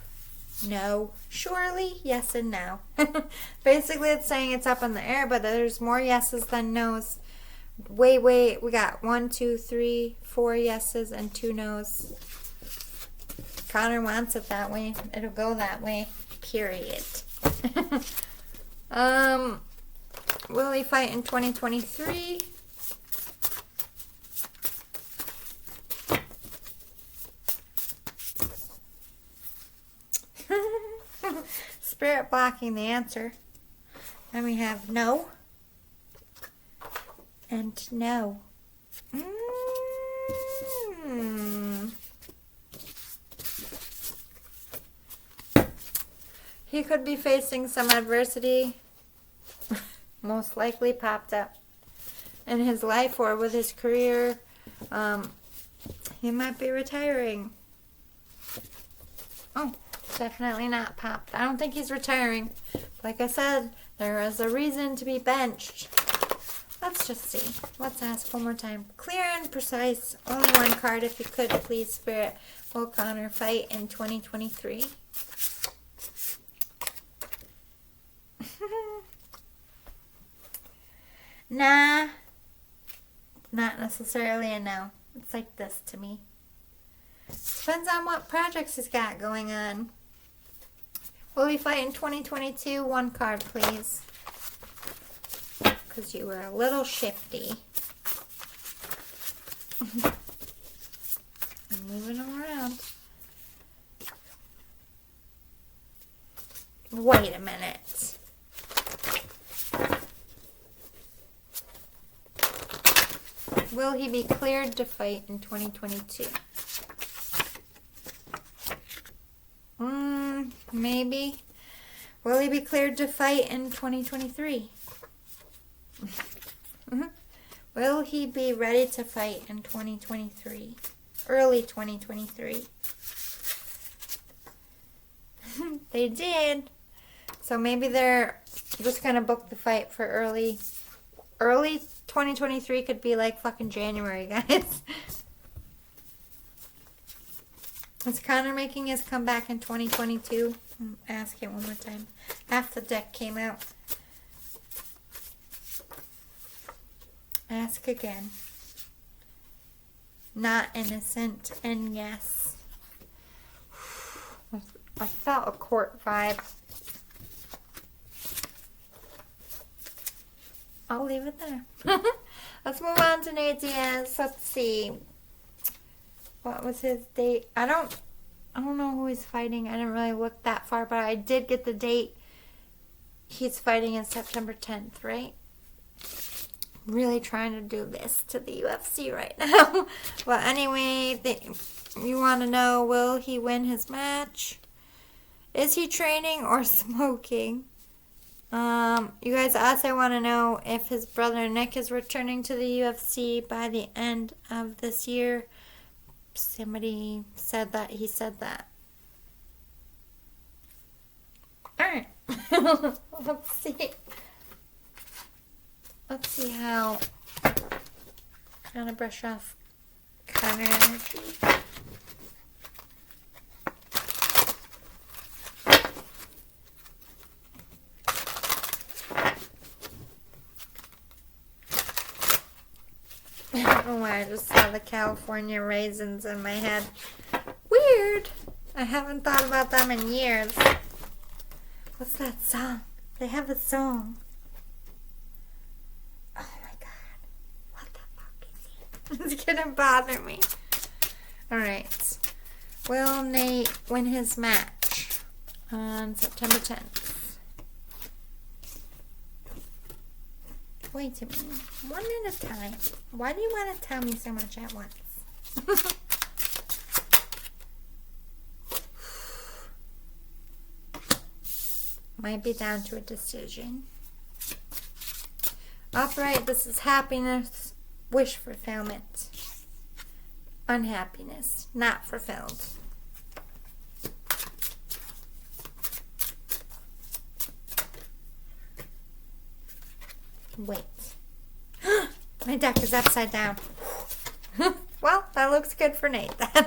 no, surely, yes and no. Basically, it's saying it's up in the air, but there's more yeses than nos. We got 1, 2, 3, 4 yeses and 2 nos. Conor wants it that way. It'll go that way, period. Will he fight in 2023? Spirit blocking the answer. Then we have no and no. He could be facing some adversity, most likely popped up in his life or with his career. He might be retiring. Oh, definitely not popped. I don't think he's retiring. Like I said, there is a reason to be benched. Let's just see. Let's ask one more time. Clear and precise. Only one card if you could, please, Spirit. Will Conor fight in 2023? Nah. Not necessarily a no. It's like this to me. Depends on what projects he's got going on. Will he fight in 2022? One card, please. Because you were a little shifty. I'm moving them around. Wait a minute. Will he be cleared to fight in 2022? Maybe. Will he be cleared to fight in 2023? Will he be ready to fight in 2023? Early 2023. They did. So maybe they're just going to book the fight for early 2023. Could be like fucking January, guys. Is Conor making his comeback in 2022? Ask it one more time. Half the deck came out. Ask again. Not innocent and yes. I felt a court vibe. I'll leave it there. Let's move on to Nate Diaz. Let's see. What was his date? I don't know who he's fighting. I didn't really look that far, but I did get the date. He's fighting in September 10th, right? Really trying to do this to the UFC right now. Well, anyway, you want to know, will he win his match? Is he training or smoking? You guys also want to know if his brother Nick is returning to the UFC by the end of this year. Somebody said that. He said that. Alright. Let's see. Let's see how. Trying to brush off Conor energy. Oh, I just saw the California raisins in my head. Weird. I haven't thought about them in years. What's that song? They have a song. Oh my god. What the fuck is it? It's gonna bother me. Alright. Will Nate win his match on September 10th? Wait a minute. One at a time. Why do you want to tell me so much at once? Might be down to a decision. Upright, this is happiness, wish fulfillment. Unhappiness, not fulfilled. Wait. My deck is upside down. Well, that looks good for Nate then.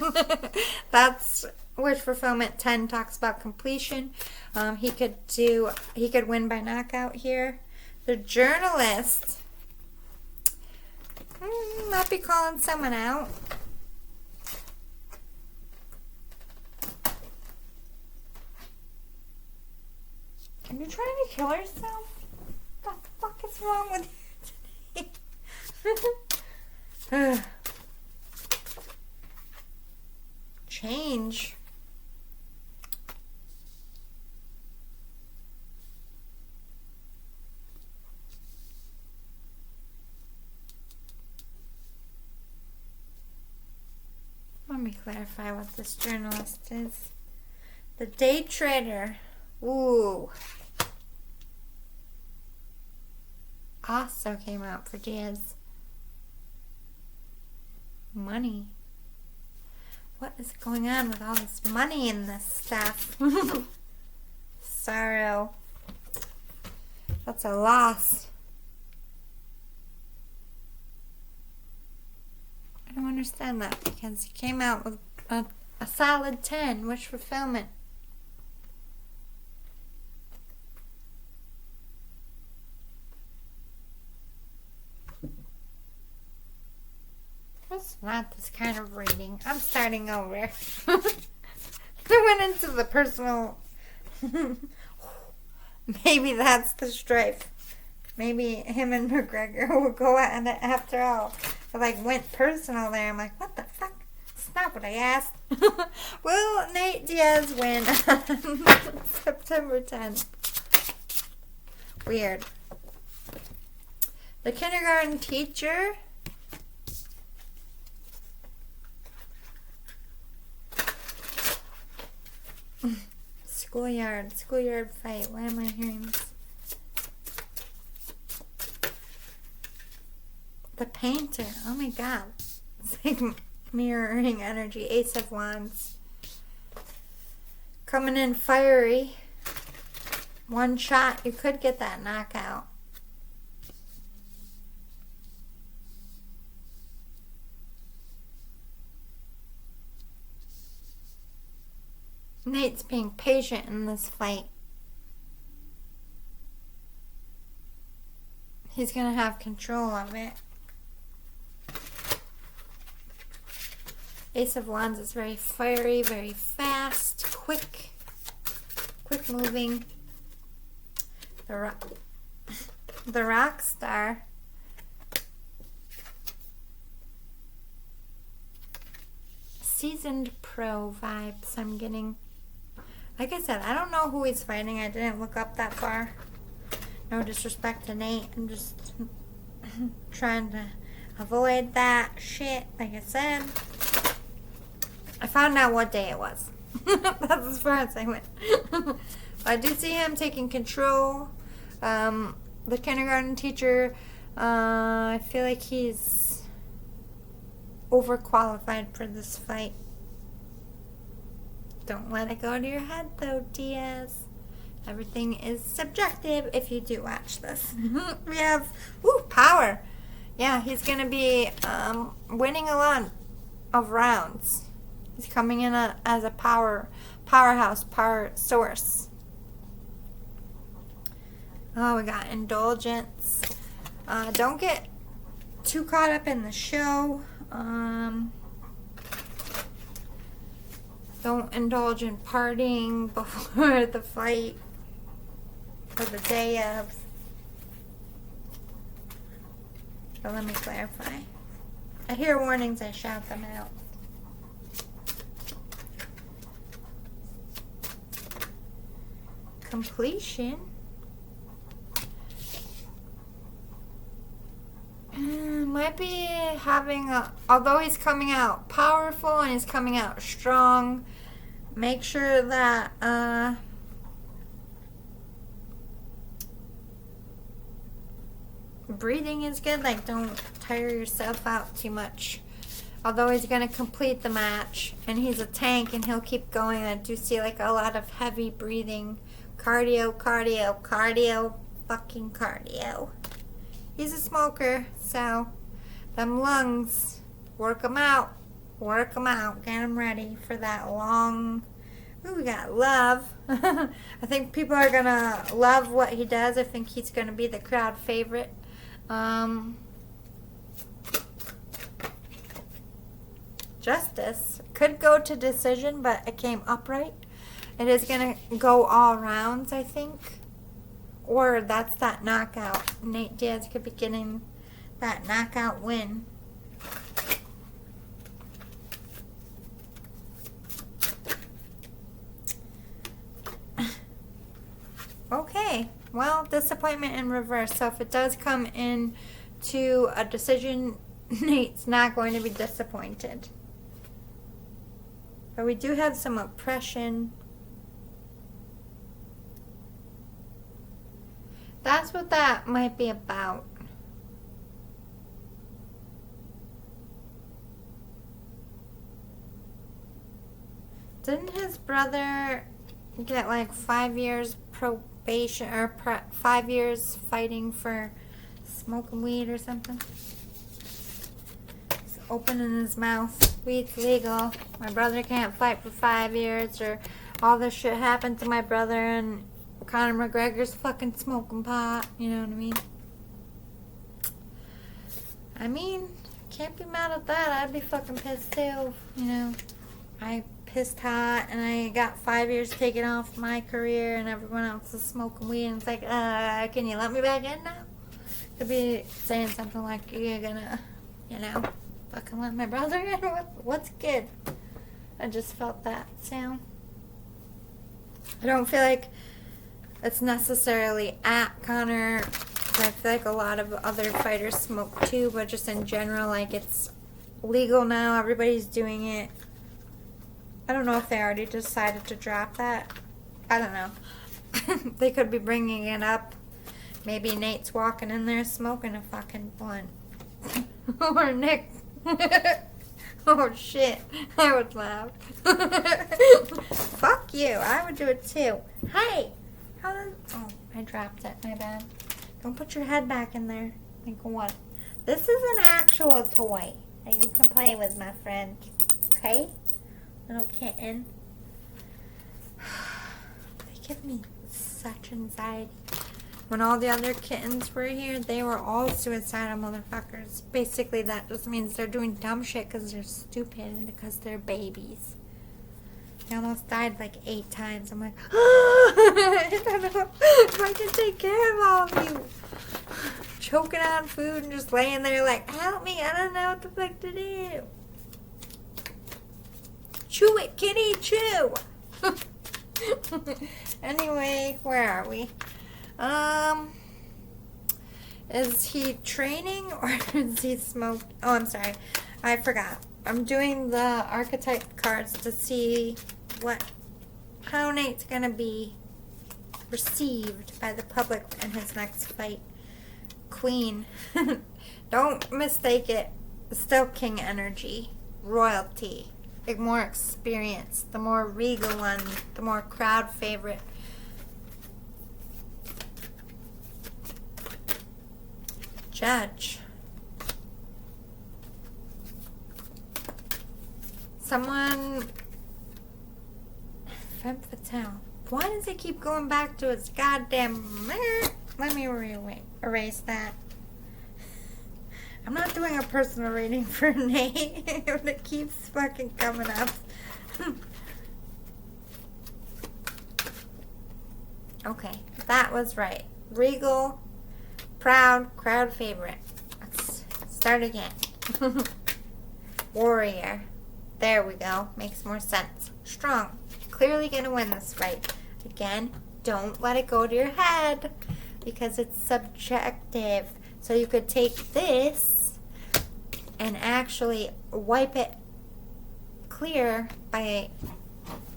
That's wish fulfillment. 10 talks about completion. He could win by knockout here. The journalist might be calling someone out. Are you trying to kill yourself? What the fuck is wrong with you today? Change. Let me clarify what this journalist is. The day trader. Ooh. Also came out for Diaz. Money. What is going on with all this money in this stuff? Sorrow. That's a loss. I don't understand that because he came out with a solid 10. Wish fulfillment. It's not this kind of reading. I'm starting over. I went into the personal. Maybe that's the strife. Maybe him and McGregor will go at it after all. I went personal there. I'm like, what the fuck? It's not what I asked. Will Nate Diaz win on September 10th? Weird. The kindergarten teacher. Schoolyard fight. Why am I hearing this? The painter. Oh my god. It's like mirroring energy. Ace of Wands. Coming in fiery. One shot. You could get that knockout. Nate's being patient in this fight. He's going to have control of it. Ace of Wands is very fiery, very fast, quick moving. The rock star. seasoned pro vibes I'm getting. Like I said, I don't know who he's fighting. I didn't look up that far. No disrespect to Nate. I'm just trying to avoid that shit. Like I said, I found out what day it was. That's as far as I went. I do see him taking control. The kindergarten teacher, I feel like he's overqualified for this fight. Don't let it go to your head though, Diaz. Everything is subjective if you do watch this. We have power. Yeah, he's going to be winning a lot of rounds. He's coming in as a powerhouse, power source. Oh, we got indulgence. Don't get too caught up in the show. Don't indulge in partying before the fight or the day of. But let me clarify. I hear warnings, I shout them out. Completion. Might be having although he's coming out powerful and he's coming out strong, make sure that breathing is good. Like, don't tire yourself out too much. Although he's going to complete the match and he's a tank and he'll keep going, I do see like a lot of heavy breathing. Cardio, fucking cardio. He's a smoker, so them lungs, work them out, get them ready for that long. Ooh, we got love. I think people are gonna love what he does. I think he's gonna be the crowd favorite. Justice could go to decision, but it came upright. It is gonna go all rounds, I think. Or that's that knockout. Nate Diaz could be getting that knockout win. Okay. Well, disappointment in reverse. So if it does come in to a decision, Nate's not going to be disappointed. But we do have some oppression. That's what that might be about. Didn't his brother get like 5 years probation or 5 years fighting for smoking weed or something? He's opening his mouth. Weed's legal. My brother can't fight for 5 years, or all this shit happened to my brother and Conor McGregor's fucking smoking pot. You know what I mean? Can't be mad at that. I'd be fucking pissed too. You know, I pissed hot and I got 5 years taken off my career and everyone else is smoking weed, and it's like, can you let me back in now? Could be saying something like, you're gonna, you know, fucking let my brother in? What's good? I just felt that sound. I don't feel like it's necessarily at Conor. I feel like a lot of other fighters smoke too, but just in general, like, it's legal now. Everybody's doing it. I don't know if they already decided to drop that. I don't know. They could be bringing it up. Maybe Nate's walking in there smoking a fucking blunt. Or Nick. Oh shit. I would laugh. Fuck you. I would do it too. Hey! Oh, I dropped it. My bad. Don't put your head back in there. Like what? This is an actual toy that you can play with, my friend. Okay? Little kitten. They give me such anxiety. When all the other kittens were here, they were all suicidal motherfuckers. Basically, that just means they're doing dumb shit because they're stupid and because they're babies. They almost died like 8 times. I'm like, I don't know if I can take care of all of you. Choking on food and just laying there like, help me, I don't know what the fuck to do. Chew it, kitty, chew. Anyway, where are we? Is he training or is he smoking? Oh, I'm sorry. I forgot. I'm doing the archetype cards to see how Nate's gonna be received by the public in his next fight. Queen. Don't mistake it. Still king energy. Royalty. Like more experience. The more regal one. The more crowd favorite. Judge. Someone. Femme fatale. Why does it keep going back to its goddamn... Let me erase that. I'm not doing a personal reading for Nate. It keeps fucking coming up. Okay, that was right. Regal, proud, crowd favorite. Let's start again. Warrior. There we go. Makes more sense. Strong. Clearly gonna win this fight. Again, don't let it go to your head because it's subjective. So you could take this and actually wipe it clear by,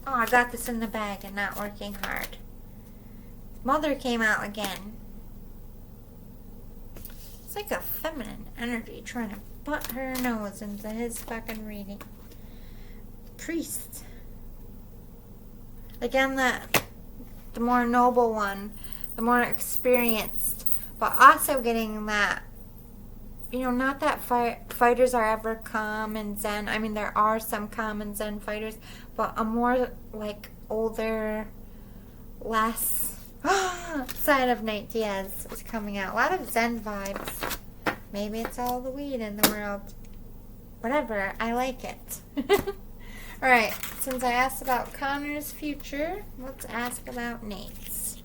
oh, I got this in the bag and not working hard. Mother came out again. It's like a feminine energy trying to butt her nose into his fucking reading. Priest. Again, the more noble one, the more experienced, but also getting that, not that fighters are ever calm and zen. I mean, there are some calm and zen fighters, but a more, like, older, less side of Nate Diaz is coming out. A lot of zen vibes. Maybe it's all the weed in the world. Whatever, I like it. Alright, since I asked about Conor's future, let's ask about Nate's.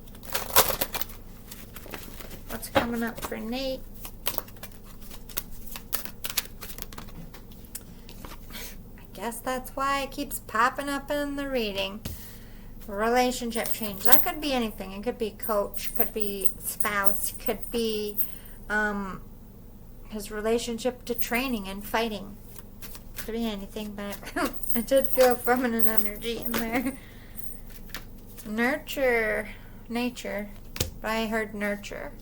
What's coming up for Nate? I guess that's why it keeps popping up in the reading. Relationship change. That could be anything. It could be coach, could be spouse, could be his relationship to training and fighting. Could be anything, but I did feel feminine energy in there. Nurture. Nature. But I heard nurture.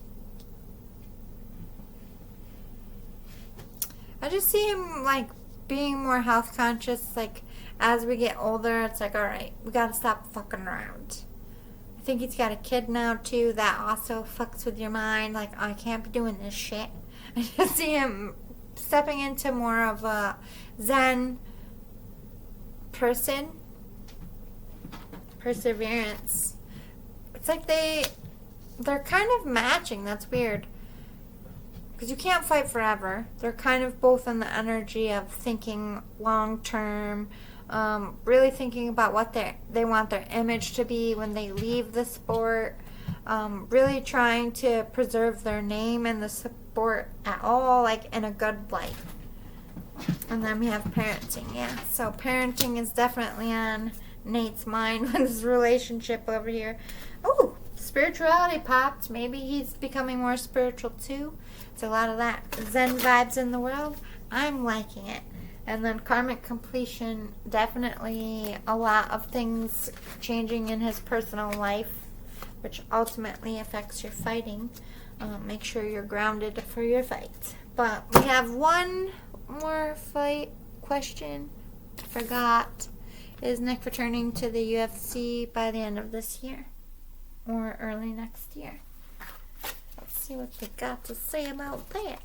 I just see him, like, being more health conscious. Like, as we get older, it's like, alright, we gotta stop fucking around. I think he's got a kid now, too. That also fucks with your mind. Like, I can't be doing this shit. I just see him stepping into more of a zen person. Perseverance. It's like they're kind of matching. That's weird. Because you can't fight forever. They're kind of both in the energy of thinking long term, really thinking about what they want their image to be when they leave the sport, really trying to preserve their name in the sport at all, like in a good light. And then we have parenting, yeah. So parenting is definitely on Nate's mind with his relationship over here. Oh, spirituality popped. Maybe he's becoming more spiritual too. It's a lot of that Zen vibes in the world. I'm liking it. And then karmic completion, definitely a lot of things changing in his personal life, which ultimately affects your fighting. Make sure you're grounded for your fight. But we have one more fight question. Forgot. Is Nick returning to the UFC by the end of this year? Or early next year? Let's see what they got to say about that.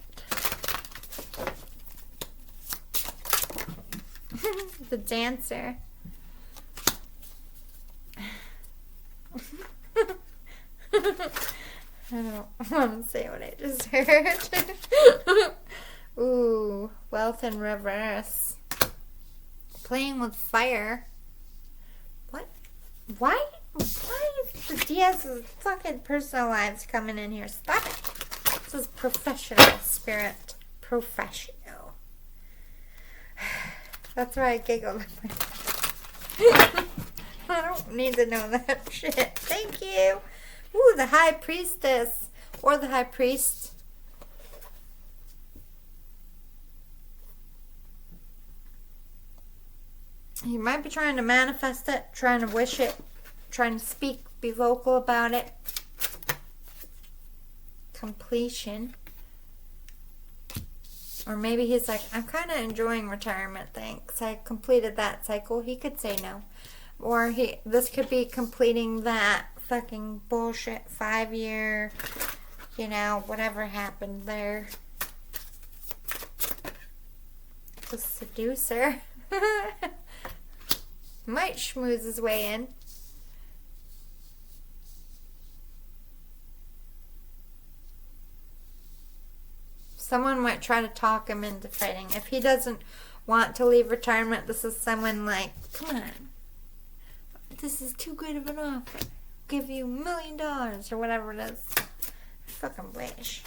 The dancer. I don't want to say what I just heard. Ooh, wealth in reverse. Playing with fire. What? Why is the Diaz's fucking personal lives coming in here? Stop it. This is professional spirit. Professional. That's why I giggled. I don't need to know that shit. Thank you. Ooh, the high priestess. Or the high priest. He might be trying to manifest it, trying to wish it, trying to speak, be vocal about it. Completion. Or maybe he's like, I'm kind of enjoying retirement, thanks. I completed that cycle. He could say no. Or this could be completing that fucking bullshit 5-year, whatever happened there. The seducer. Might schmooze his way in. Someone might try to talk him into fighting. If he doesn't want to leave retirement, this is someone like, come on. This is too good of an offer. I'll give you $1 million or whatever it is. I fucking wish.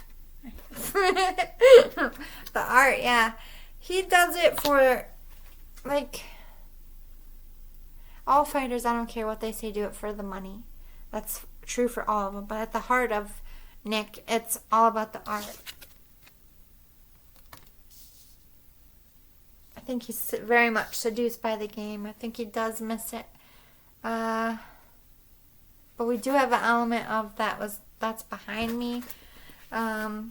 The art, yeah. He does it for, like, all fighters, I don't care what they say, do it for the money. That's true for all of them. But at the heart of Nick, it's all about the art. I think he's very much seduced by the game. I think he does miss it. But we do have an element of that's behind me. The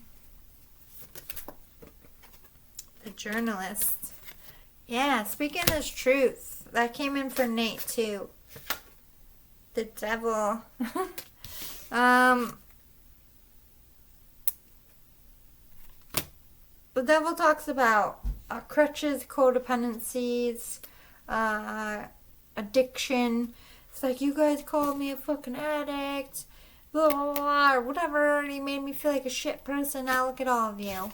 journalist. Yeah, speaking his truth. That came in for Nate too. The devil. The devil talks about crutches, codependencies, addiction. It's like, you guys called me a fucking addict, blah, blah, blah, or whatever, and he made me feel like a shit person. Now look at all of you.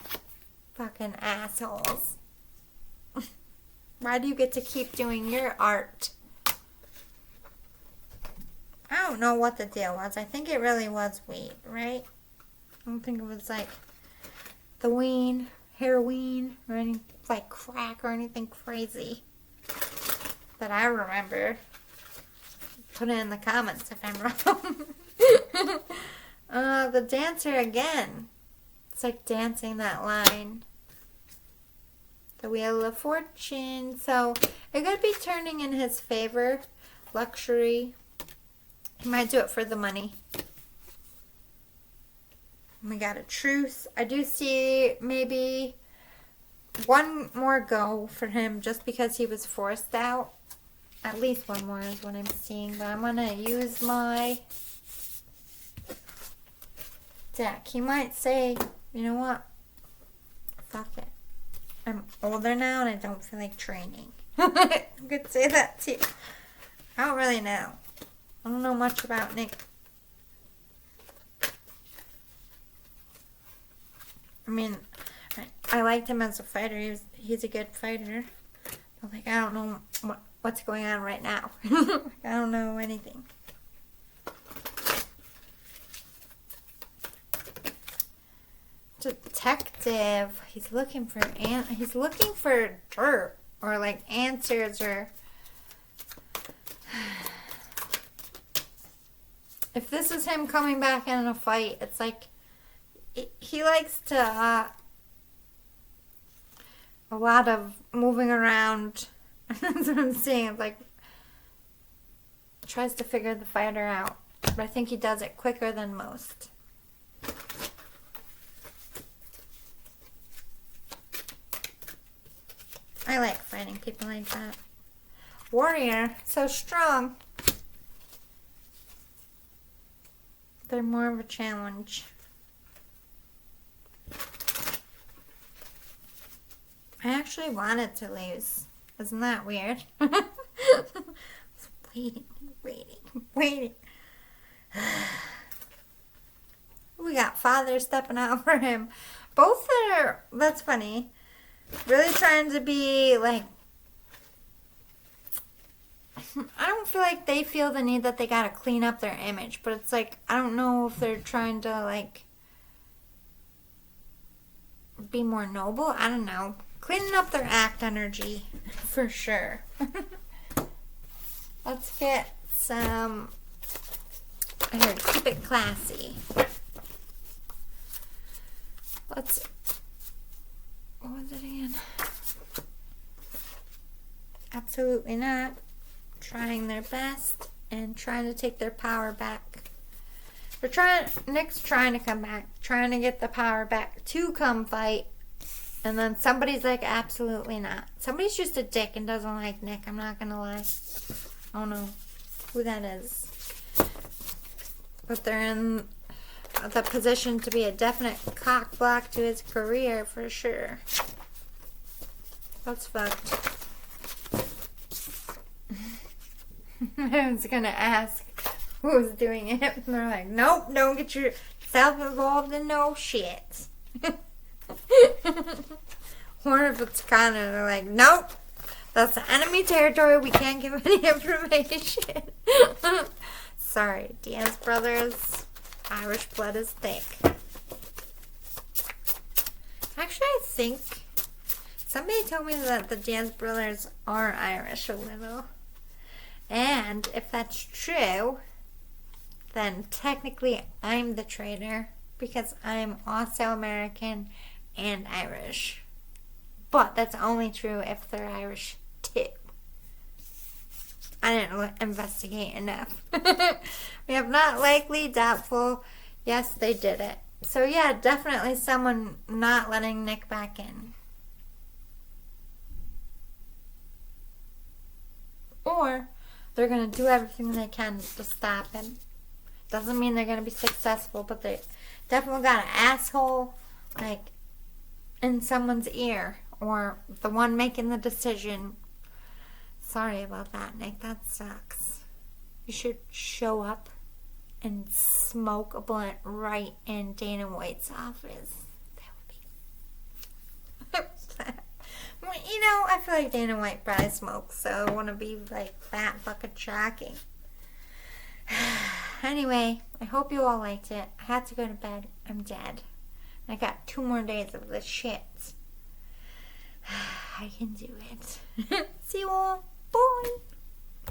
Fucking assholes. Why do you get to keep doing your art? I don't know what the deal was. I think it really was weed, right? I don't think it was like the weed, heroin, or any like crack or anything crazy that I remember. Put it in the comments if I'm wrong. The dancer again. It's like dancing that line. The Wheel of Fortune. So it could be turning in his favor. Luxury. He might do it for the money. We got a truce. I do see maybe one more go for him just because he was forced out. At least one more is what I'm seeing. But I'm going to use my deck. He might say, you know what? Fuck it. I'm older now and I don't feel like training. I could say that too. I don't really know. I don't know much about Nick. I mean, I liked him as a fighter. He's a good fighter. But like, I don't know what's going on right now. I don't know anything. Detective. He's looking for dirt or like answers or. If this is him coming back in a fight, it's like he likes to a lot of moving around. That's what I'm saying. It's like tries to figure the fighter out, but I think he does it quicker than most. I like fighting people like that. Warrior, so strong. They're more of a challenge. I actually wanted to lose. Isn't that weird? I was waiting. We got father stepping out for him. Both are, that's funny, really trying to be like, I don't feel like they feel the need that they gotta clean up their image, but it's like, I don't know if they're trying to like be more noble. I don't know. Cleaning up their act energy, for sure. Let's get some. I heard keep it classy. What was it again? Absolutely not. Trying their best and trying to take their power back. Nick's trying to come back, trying to get the power back to come fight. And then somebody's like, absolutely not. Somebody's just a dick and doesn't like Nick. I'm not going to lie. I don't know who that is. But they're in the position to be a definite cock block to his career for sure. That's fucked. I was going to ask who's doing it. And they're like, nope, don't get yourself involved in no shit. Or if it's Conor, they're like, nope, that's enemy territory. We can't give any information. Sorry, Diaz Brothers. Irish blood is thick. Actually, I think somebody told me that the Diaz Brothers are Irish a little. And if that's true, then technically I'm the traitor because I'm also American and Irish. But that's only true if they're Irish too. I didn't investigate enough. We have not likely, doubtful. Yes, they did it. So yeah, definitely someone not letting Nick back in. Or they're going to do everything they can to stop him. Doesn't mean they're going to be successful, but they definitely got an asshole like in someone's ear. Or the one making the decision. Sorry about that, Nick. That sucks. You should show up and smoke a blunt right in Dana White's office. That would be... You know, I feel like Dana White probably smokes, so I want to be like that fucking shocking. Anyway, I hope you all liked it. I had to go to bed. I'm dead. I got 2 more days of this shit. I can do it. See you all. Bye.